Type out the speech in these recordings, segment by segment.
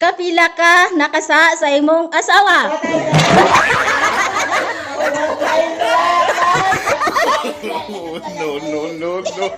Kapila ka nakasa sa imong asawa? No, no, no, no.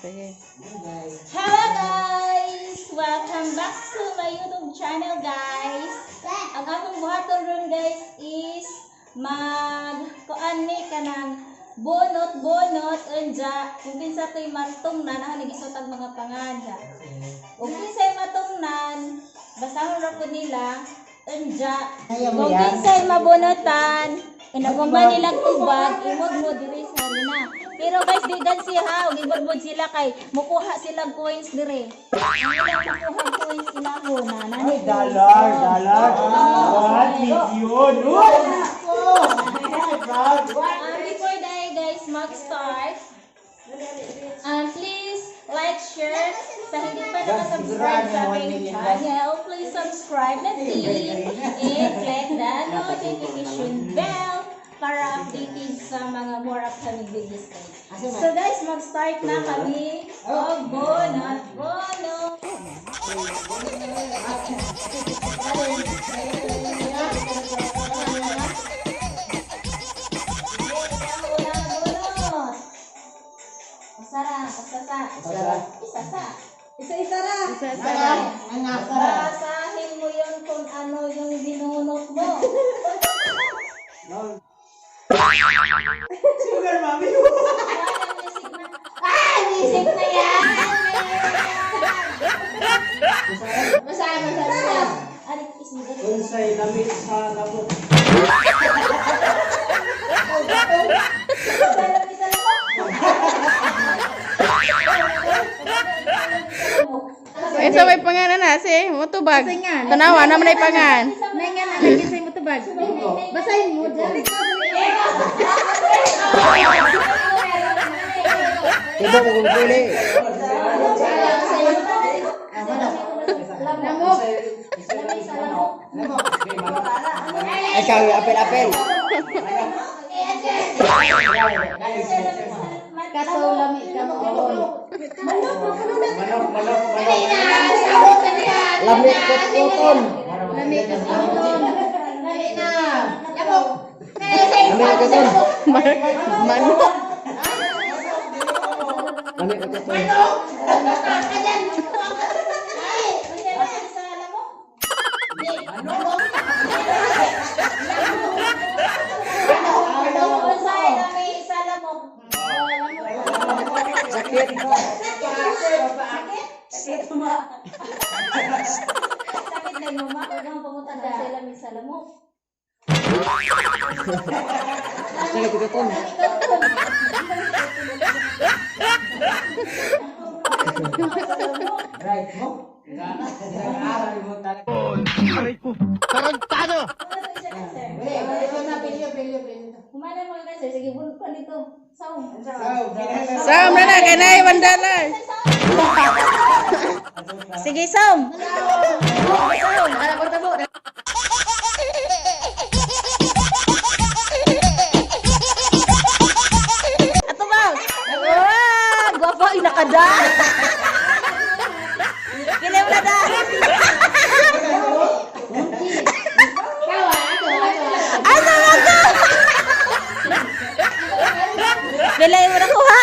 Sige. Hello guys! Welcome back to my YouTube channel guys. Ang akong buhaton ron guys is mag-kuan ni kanang bunot-bunot unja kung kinsa to'y matungnan ang nagisutag mga panganja. Kung kinsa'y matungnan, basahon ra ko nila unja. Kung kinsa'y mabunutan, inaguman nilang tubag, imod mo diri sa na. Pero guys, di gan siya, gibudbud sila kay mukuha silang coins dire. Ang ilang mukuha coins sila ko na. Ay, dollar. 1 million. Before that guys, mag-start. Please like, share. Sa hindi pa nakasubscribe sa aking channel, please subscribe na please. And click the notification bell para updated sa mga more upcoming videos guys. So guys, mag-start na kami. Bonot. Isa-isa. Basahin mo yun kung ano yung binunot mo. Sugar mami. Music na yan! Basahin. Arik, ismigay. Unsay lamig sa lamok. Sa may panganan na si mutubag. Tanawa naman ay pangan. Nangan na lagi sa mutubag. Basahin mo dyan. Iba ko kung pili. Ay, sabi, apel. Kaso lamig ka mo. Lamig koton. Lamig ka mo. Lamig na. Lamig koton. Manok. Lamig koton. Sakit. Sakit na yung mama. Huwag pumunta na sila may salamok. Sakit koton. Right mo. Nag-aaral mo talaga. Tarantado! Kumana mo guys, sige, bunot pa dito. Sound. Sam na na kanay $1. Sige, Sam. Sam, ala portabo. Ato ba? Wah, guwapo inakada. Kilim na da. Asa mo ka? Bilay mo na kuha.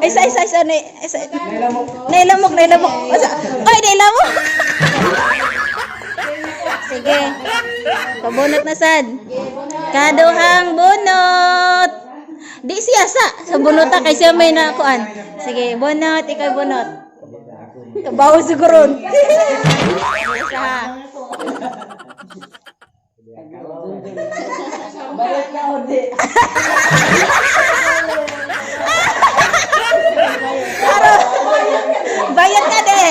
Isa ni nailamok. Oy, nailamok. Sige. Pabunot na sad. Kaduhang bunot. Di siya sa bunota kay siya may nakuan. Sige, bunot, ikaw bunot. Kabaw siguro. Isa ha. Bayad ka, de.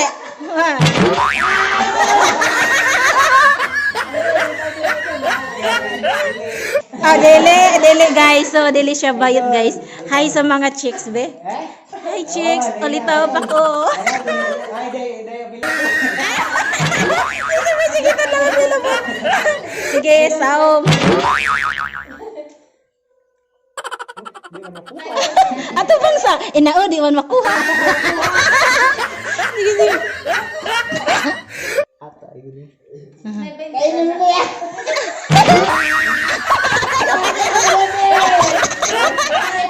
Dili guys. So, dili siya bayad guys. Hi sa mga chicks, be. Hi chicks, ulitaw pa ko. Sige, talaga nila mo. Sige, saom. Ato bang sa inao di man makuha. Sige, sige. Kainin mo yan.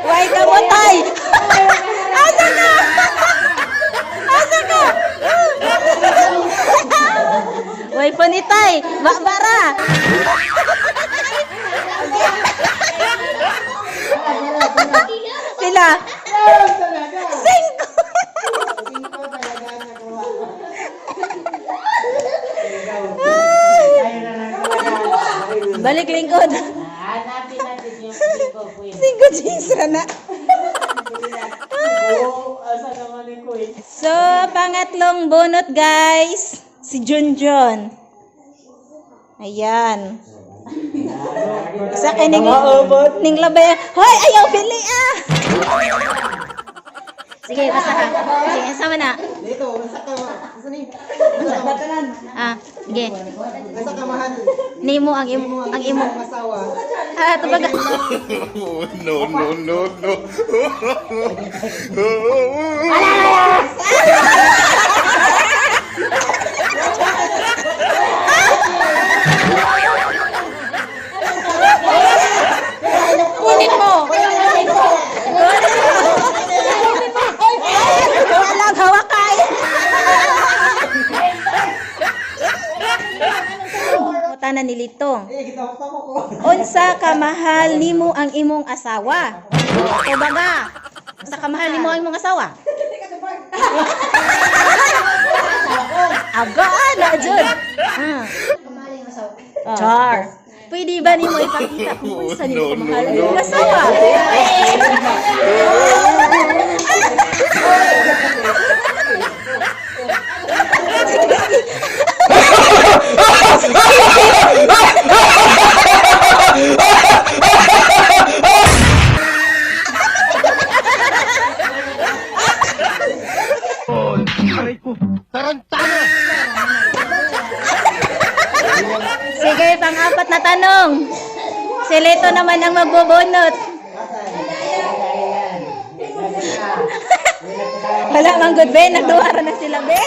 Why ka mo, tay? Asa ka? Asa ka? Why pa ni tay? Bakbara. Pila? 5. Balik lingkod. Hanapin natin yung singko, Queen. Lingkod sisra na. So, pangatlong bunot guys. Si Junjun. Ayan. Sa kining labay. Hoy, ayaw pili ah. Sige, basta ka. Sige, sama na. Dito, basta ka. Batanan. Ah, sige. Basta ka mahal. Nimo ang imo Asawa. Ah, tubaga. No, no, no, no. Kunin mo. Walang hawakay. Tanan ni Litong. Unsa ka mahal nimo ang imong asawa? O baga, unsa ka mahal nimo ang imong asawa? Aga na jud. Char. Pwede ba nimo ipakita kung unsa nimo kamahal ang imong asawa? Sige, pang-apat na tanong. Si Lito naman ang magbubunot. Wala mang good be, nagduwara na sila be.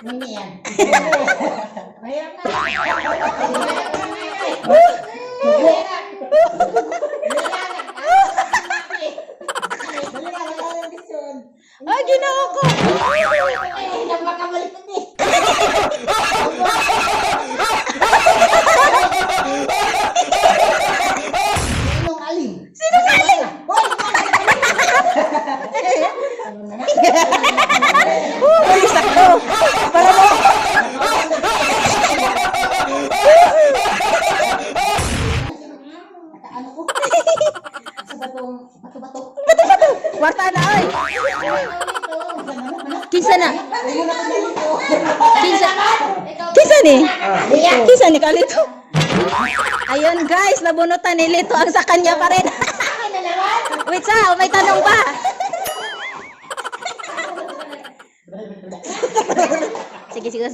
Mini yan. Ay, ginoo ko. Napakabalik na eh. Sinong alim? Sino galing? Uy, sakto. Para mo. Ano ko? Sa batong bato-bato. Warta na, oy. Kinsa na? Kinsa ni? Kinsa ni kalito? Ayun guys, nabunutan ni Lito ang sa kanya pa rin. Wait sa, may tanong pa. Sige, sige.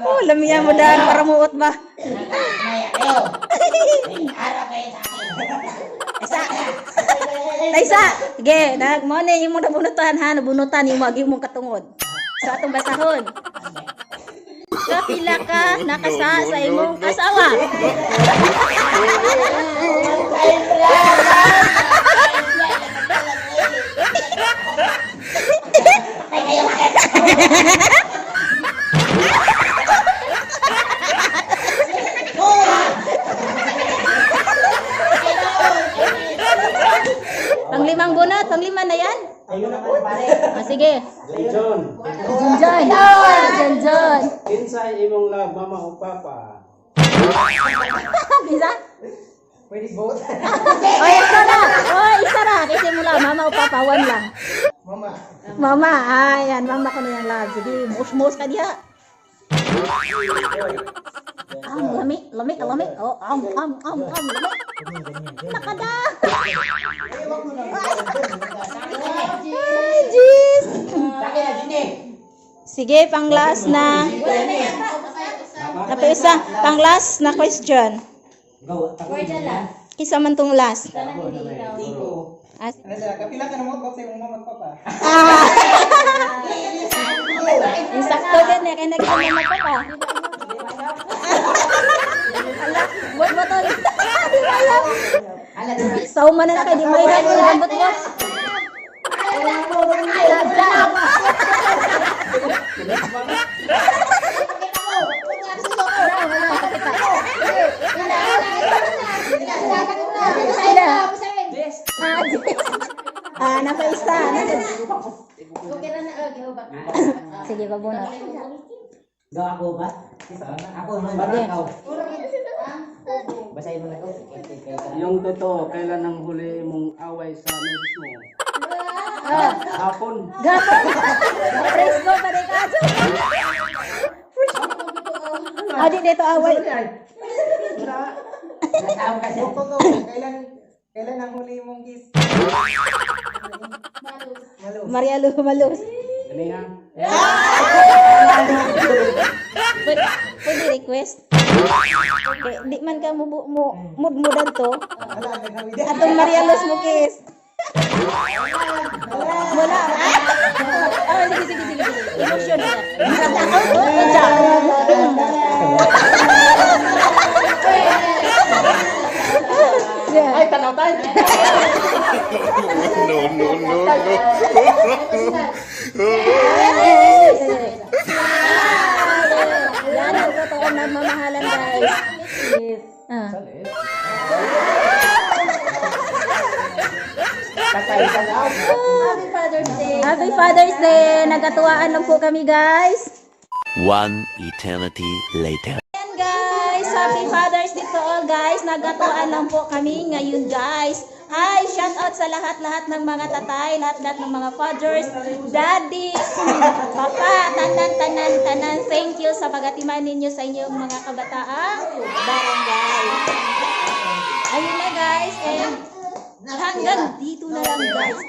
Oh, lamiya mo daan para muot ba? Taisa, sige, mo na yung mga nabunutan ha, nabunutan yung mga mong katungod. Sa atong basahon. Kapila ka nakasa sa imong asawa. Panglimang bunot, panglima na yan. Ah, sige. John. Kinsa imong love, mama o papa? Bisa? Pwede both. Oy, isa na. Oy, isa na. Kasi mula, mama o papa, one lang. Mama. Mama, ayan, mama ko na yung love. Sige, mus-mus ka diha. Lami. Oh, lami. Nakada. Ay, jeez. Sige, pang last na. Isa, pang last na question. Isa man tong last. As Ano sila? Kapila ka na mo sa imong mama at papa. insakto din eh, kaya nagkita na pa ka. Buat botol. Di ba alam? Sauma na kayo, di mo ilan yung gambot mo. Napaisa. Sige, babunot. Gawa ako ba? Ako naman ikaw. Basahin mo na ko. Yung totoo, kailan ang huli mong away sa misis mo? Hapon. Gapon. Presko pa rin kaso. Adi dito away. Nasaan ka siya? Opo, kailan ang huli mong kiss? Malus. Maria Lumalus. Dali ha? Pwede request. Okay, di man ka mood-moodan to. Wala, nagawid. Atong Maria Luz mo kiss. Wala. Ah, sige. Emotion na. Ay, tanaw tayo. No. Yan ang totoo nagmamahalan, guys. Happy Father's Day! Nagkatuwaan lang po kami, guys. One eternity later. Ayan, guys. Happy Father's Day to all, guys. Nagkatuwaan lang po kami ngayon, guys. Hi! Shout out sa lahat-lahat ng mga tatay, lahat-lahat ng mga fathers, daddy, papa, tanan. Thank you sa pagatiman ninyo sa inyong mga kabataang barangay. Ayun na, guys. And hanggang dito na lang, guys.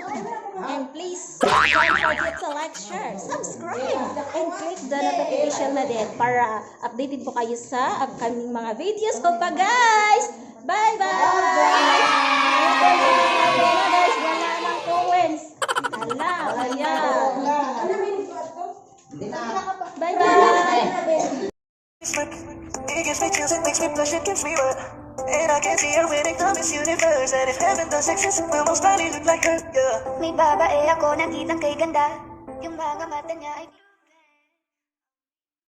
And please, don't forget to like, share, subscribe, and click the notification na din para updated po kayo sa upcoming mga videos ko pa, guys. Bye-bye! Guys, wala nang comments. Ala, ayan. Bye-bye! It gives me chills, it makes me blush, it gives me wet. And I can see her when it comes universe. And if heaven does exist, it will most likely look like her, yeah. May babae ako nakitang kay ganda. Yung mga mata niya ay